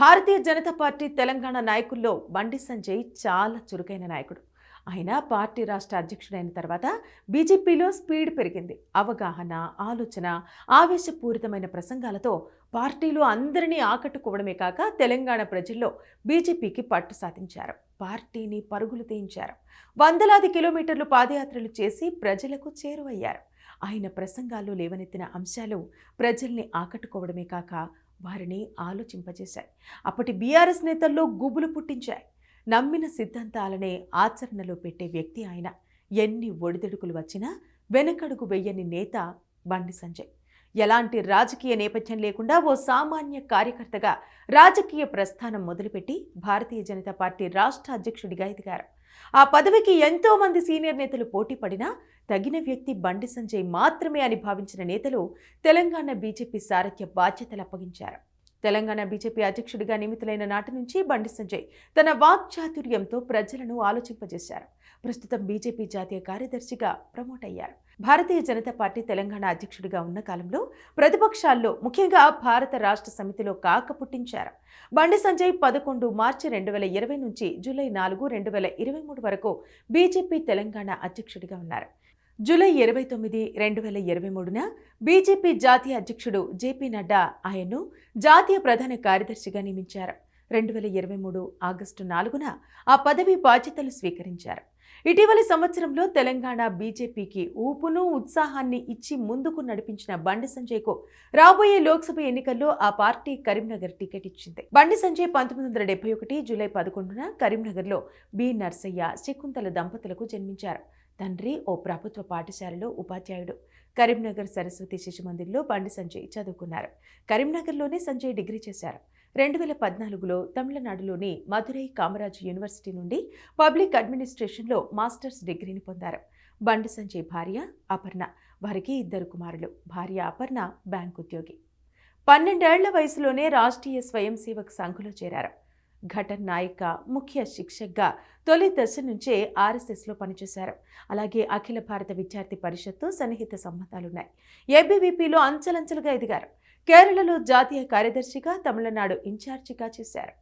Bharatiya Janata party Telangana నాయకుల్లో బండి సంజయ్ చాలా చురుకైన నాయకుడు. ఆయన పార్టీ రాష్ట్ర అధ్యక్షుడైన తర్వాత బీజేపీలో స్పీడ్ పెరిగింది. అవగాహన, ఆలోచన, ఆవేశపూరితమైన ప్రసంగాలతో పార్టీలో అందరినీ ఆకట్టుకోవడమే కాక తెలంగాణ ప్రజల్లో బీజేపీకి పట్టు సాధించారు. పార్టీని పరుగులు తీయించారు. వందలాది కిలోమీటర్లు పాదయాత్రలు చేసి ప్రజలకు చేరువయ్యారు. ఆయన ప్రసంగాల్లో లేవనెత్తిన అంశాలు ప్రజల్ని ఆకట్టుకోవడమే కాక వారిని ఆలోచింపజేశాయి. అప్పటి బీఆర్ఎస్ నేతల్లో గుబులు పుట్టించాయి. నమ్మిన సిద్ధాంతాలనే ఆచరణలో పెట్టే వ్యక్తి ఆయన. ఎన్ని ఒడిదుడుకులు వచ్చినా వెనకడుగు వెయ్యని నేత బండి సంజయ్. ఎలాంటి రాజకీయ నేపథ్యం లేకుండా ఓ సామాన్య కార్యకర్తగా రాజకీయ ప్రస్థానం మొదలుపెట్టి భారతీయ జనతా పార్టీ రాష్ట్ర అధ్యక్షుడిగా ఎదిగారు. ఆ పదవికి ఎంతో మంది సీనియర్ నేతలు పోటీ పడినా తగిన వ్యక్తి బండి సంజయ్ మాత్రమే అని భావించిన నేతలు తెలంగాణ బీజేపీ సారథ్య బాధ్యతలు అప్పగించారు. తెలంగాణ బీజేపీ అధ్యక్షుడిగా నియమితులైన నాటి నుంచి బండి సంజయ్ తన వాక్చాతుర్యంతో ప్రజలను ఆలోచింపజేశారు. ప్రస్తుతం బీజేపీ జాతీయ కార్యదర్శిగా ప్రమోట్ అయ్యారు. భారతీయ జనతా పార్టీ తెలంగాణ అధ్యక్షుడిగా ఉన్న కాలంలో ప్రతిపక్షాల్లో ముఖ్యంగా భారత రాష్ట్ర సమితిలో కాక పుట్టించారు. బండి సంజయ్ 11 మార్చి 2020 నుంచి జూలై 4, 2023 వరకు బీజేపీ తెలంగాణ అధ్యక్షుడిగా ఉన్నారు. జూలై 29, 2023న బీజేపీ జాతీయ అధ్యక్షుడు జేపీ నడ్డా ఆయన్ను జాతీయ ప్రధాన కార్యదర్శిగా నియమించారు. 2023 ఆగస్టు 4న ఆ పదవి బాధ్యతలు స్వీకరించారు. ఇటీవలి సంవత్సరంలో తెలంగాణ బీజేపీకి ఊపును, ఉత్సాహాన్ని ఇచ్చి ముందుకు నడిపించిన బండి సంజయ్కు రాబోయే లోక్సభ ఎన్నికల్లో ఆ పార్టీ కరీంనగర్ టికెట్ ఇచ్చింది. బండి సంజయ్ 1971 జూలై 11న కరీంనగర్లో బి నర్సయ్య, శకుంతల దంపతులకు జన్మించారు. తండ్రి ఓ ప్రభుత్వ పాఠశాలలో ఉపాధ్యాయుడు. కరీంనగర్ సరస్వతి శిశు మందిర్లో బండి సంజయ్ చదువుకున్నారు. కరీంనగర్లోనే సంజయ్ డిగ్రీ చేశారు. 2014లో తమిళనాడులోని మధురై కామరాజ్ యూనివర్సిటీ నుండి పబ్లిక్ అడ్మినిస్ట్రేషన్లో మాస్టర్స్ డిగ్రీని పొందారు. బండి సంజయ్ భార్య అపర్ణ, వారికి 2 కుమారులు. భార్య అపర్ణ బ్యాంక్ ఉద్యోగి. 12 ఏళ్ల వయసులోనే రాష్ట్రీయ స్వయం సేవక్ సంఘ్లో చేరారు. ఘటన్ నాయిక, ముఖ్య శిక్షక్గా తొలి దశ నుంచే ఆర్ఎస్ఎస్లో పనిచేశారు. అలాగే అఖిల భారత విద్యార్థి పరిషత్తు సన్నిహిత సంబంధాలున్నాయి. ఏబీవీపీలో అంచెలంచెలుగా ఎదిగారు. కేరళలో జాతీయ కార్యదర్శిగా, తమిళనాడు ఇన్ఛార్జిగా చేశారు.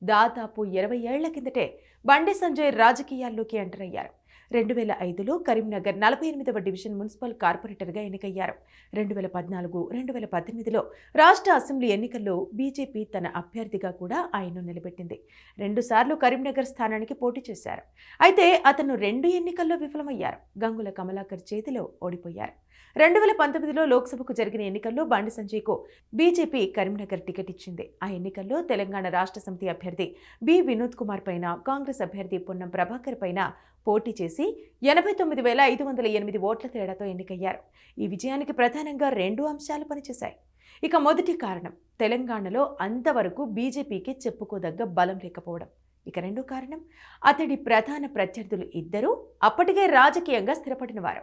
దాదాపు 20 ఏళ్ల కిందటే బండి సంజయ్ రాజకీయాల్లోకి ఎంటర్ అయ్యారు. 2005లో కరీంనగర్ 48వ డివిజన్ మున్సిపల్ కార్పొరేటర్గా ఎన్నికయ్యారు. 2014, 2018లో రాష్ట్ర అసెంబ్లీ ఎన్నికల్లో బీజేపీ తన అభ్యర్థిగా కూడా ఆయన్ను నిలబెట్టింది. 2 సార్లు కరీంనగర్ స్థానానికి పోటీ చేశారు. అయితే అతను 2 ఎన్నికల్లో విఫలమయ్యారు. గంగుల కమలాకర్ చేతిలో ఓడిపోయారు. 2019లో లోక్సభకు జరిగిన ఎన్నికల్లో బండి సంజయ్కు బీజేపీ కరీంనగర్ టికెట్ ఇచ్చింది. ఆ ఎన్నికల్లో తెలంగాణ రాష్ట్ర సమితి అభ్యర్థి బి వినోద్ కుమార్ పైన, కాంగ్రెస్ అభ్యర్థి పొన్నం ప్రభాకర్ పైన పోటీ చేసి 89,508 ఓట్ల తేడాతో ఎన్నికయ్యారు. ఈ విజయానికి ప్రధానంగా 2 అంశాలు పనిచేశాయి. ఇక మొదటి కారణం తెలంగాణలో అంతవరకు బీజేపీకి చెప్పుకోదగ్గ బలం లేకపోవడం. ఇక 2వ కారణం అతడి ప్రధాన ప్రత్యర్థులు ఇద్దరూ అప్పటికే రాజకీయంగా స్థిరపడినవారు.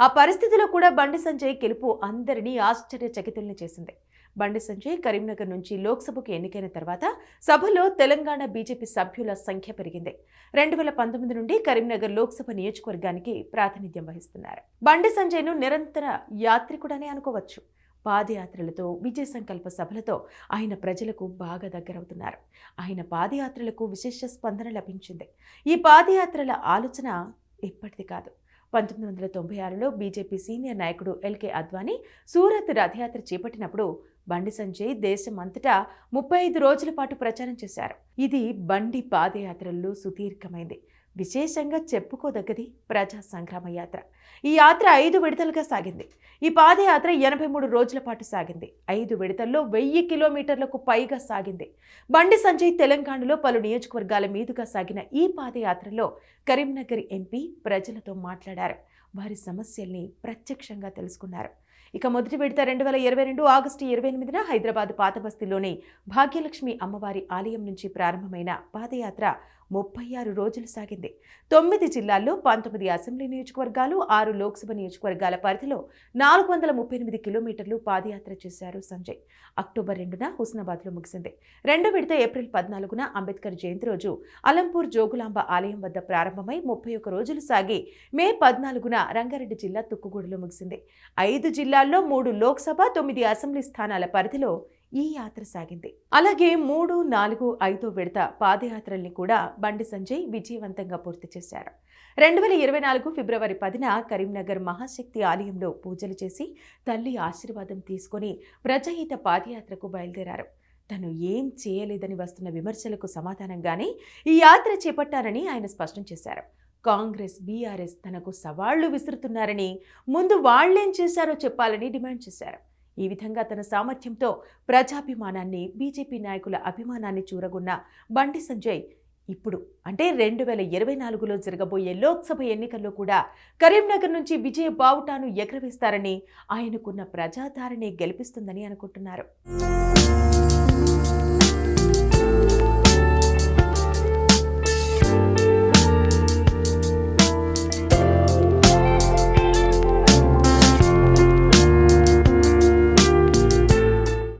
ఆ పరిస్థితిలో కూడా బండి సంజయ్ గెలుపు అందరినీ ఆశ్చర్యచకితుల్ని చేసింది. బండి సంజయ్ కరీంనగర్ నుంచి లోక్సభకు ఎన్నికైన తర్వాత సభలో తెలంగాణ బీజేపీ సభ్యుల సంఖ్య పెరిగింది. 2019 నుండి కరీంనగర్ లోక్సభ నియోజకవర్గానికి ప్రాతినిధ్యం వహిస్తున్నారు. బండి సంజయ్ను నిరంతర యాత్రికుడనే అనుకోవచ్చు. పాదయాత్రలతో, విజయ సంకల్ప సభలతో ఆయన ప్రజలకు బాగా దగ్గరవుతున్నారు. ఆయన పాదయాత్రలకు విశేష స్పందన లభించింది. ఈ పాదయాత్రల ఆలోచన ఇప్పటిది కాదు. 1996లో బీజేపీ సీనియర్ నాయకుడు ఎల్కే అద్వానీ సూరత్ రథయాత్ర చేపట్టినప్పుడు బండి సంజయ్ దేశం అంతటా 35 రోజుల పాటు ప్రచారం చేశారు. ఇది బండి పాదయాత్రల్లో సుదీర్ఘమైంది. విశేషంగా చెప్పుకోదగ్గది ప్రజా సంగ్రామ యాత్ర. ఈ యాత్ర 5 విడతలుగా సాగింది. ఈ పాదయాత్ర 83 రోజుల పాటు సాగింది. 5 విడతల్లో 1000 కిలోమీటర్లకు పైగా సాగింది. బండి సంజయ్ తెలంగాణలో పలు నియోజకవర్గాల మీదుగా సాగిన ఈ పాదయాత్రలో కరీంనగర్ ఎంపీ ప్రజలతో మాట్లాడారు. వారి సమస్యల్ని ప్రత్యక్షంగా తెలుసుకున్నారు. ఇక మొదటి విడత 2022 ఆగస్టు 28న హైదరాబాద్ పాతబస్తీలోని భాగ్యలక్ష్మి అమ్మవారి ఆలయం నుంచి ప్రారంభమైన పాదయాత్ర 36 రోజులు సాగింది. 9 జిల్లాల్లో 19 అసెంబ్లీ నియోజకవర్గాలు, 6 లోక్సభ నియోజకవర్గాల పరిధిలో 438 కిలోమీటర్లు పాదయాత్ర చేశారు సంజయ్. అక్టోబర్ 2న హుస్నాబాద్లో ముగిసింది. 2వ విడత ఏప్రిల్ 14న అంబేద్కర్ జయంతి రోజు అలంపూర్ జోగులాంబ ఆలయం వద్ద ప్రారంభమై 31 రోజులు సాగి మే 14న రంగారెడ్డి జిల్లా తుక్కుగూడలో ముగిసింది. 5 జిల్లాల్లో 3 లోక్సభ, 9 అసెంబ్లీ స్థానాల పరిధిలో ఈ యాత్ర సాగింది. అలాగే 3, 4, 5 విడత పాదయాత్రల్ని కూడా బండి సంజయ్ విజయవంతంగా పూర్తి చేశారు. 2024 ఫిబ్రవరి 10న కరీంనగర్ మహాశక్తి ఆలయంలో పూజలు చేసి తల్లి ఆశీర్వాదం తీసుకొని ప్రజాహిత పాదయాత్రకు బయలుదేరారు. తను ఏం చేయలేదని వస్తున్న విమర్శలకు సమాధానంగానే ఈ యాత్ర చేపట్టారని ఆయన స్పష్టం చేశారు. కాంగ్రెస్, బీఆర్ఎస్ తనకు సవాళ్లు విసురుతున్నారని, ముందు వాళ్లేం చేశారో చెప్పాలని డిమాండ్ చేశారు. ఈ విధంగా తన సామర్థ్యంతో ప్రజాభిమానాన్ని, బీజేపీ నాయకుల అభిమానాన్ని చూరగొన్న బండి సంజయ్ ఇప్పుడు అంటే 2024లో జరగబోయే లోక్సభ ఎన్నికల్లో కూడా కరీంనగర్ నుంచి విజయ బావుటాను ఎగరవేస్తారని, ఆయనకున్న ప్రజాదరణే గెలిపిస్తుందని అనుకుంటున్నారు.